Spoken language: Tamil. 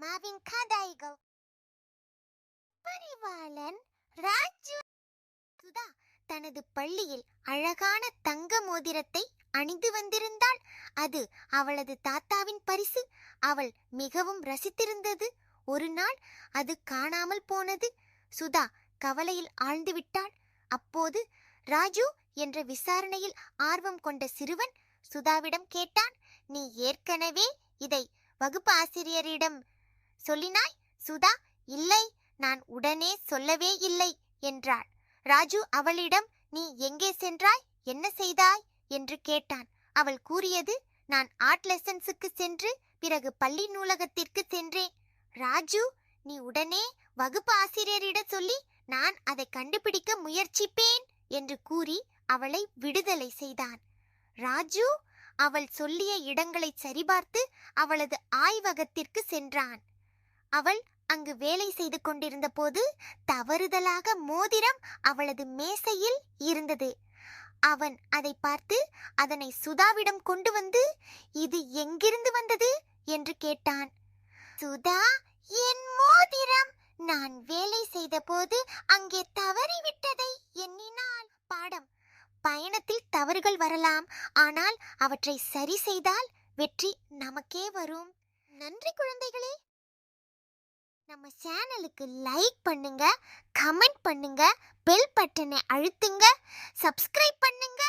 அம்மாவின் கதைகள். பரிவாளன் ராஜு. சுதா தனது பள்ளியில் அழகான தங்க மோதிரத்தை அணிந்து வந்திருந்தாள். அது அவளது தாத்தாவின் பரிசு. அவள் மிகவும் ரசித்திருந்தது. ஒரு நாள் அது காணாமல் போனது. சுதா கவலையில் ஆழ்ந்து விட்டாள். அப்போது ராஜு என்ற விசாரணையில் ஆர்வம் கொண்ட சிறுவன் சுதாவிடம் கேட்டான், நீ ஏற்கனவே இதை வகுப்பு ஆசிரியரிடம் சொல்லினாய்? சுதா, இல்லை, நான் உடனே சொல்லவே இல்லை என்றாள். ராஜு அவளிடம், நீ எங்கே சென்றாய், என்ன செய்தாய் என்று கேட்டான். அவள் கூறியது, நான் ஆர்ட் லெசன்ஸுக்கு சென்று பிறகு பள்ளி நூலகத்திற்கு சென்றேன். ராஜு, நீ உடனே வகுப்பு ஆசிரியரிடம் சொல்லி நான் அதை கண்டுபிடிக்க முயற்சிப்பேன் என்று கூறி அவளை விடுதலை செய்தான். ராஜு அவள் சொல்லிய இடங்களை சரிபார்த்து அவளது ஆய்வகத்திற்கு சென்றான். அவள் அங்கு வேலை செய்து கொண்டிருந்த போது தவறுதலாக மோதிரம் அவளது மேசையில் இருந்தது. அவன் அதை பார்த்து அதனை சுதாவிடம் கொண்டு வந்து, இது எங்கிருந்து வந்தது என்று கேட்டான். சுதா, என் மோதிரம் நான் வேலை செய்த போது அங்கே தவறிவிட்டதை எண்ணினாள். பாடம்: பயணத்தில் தவறுகள் வரலாம், ஆனால் அவற்றை சரி செய்தால் வெற்றி நமக்கே வரும். நன்றி குழந்தைகளே. நம்ம சேனலுக்கு லைக் பண்ணுங்க, கமெண்ட் பண்ணுங்க, பெல் பட்டனை அழுத்துங்க, சப்ஸ்கிரைப் பண்ணுங்க.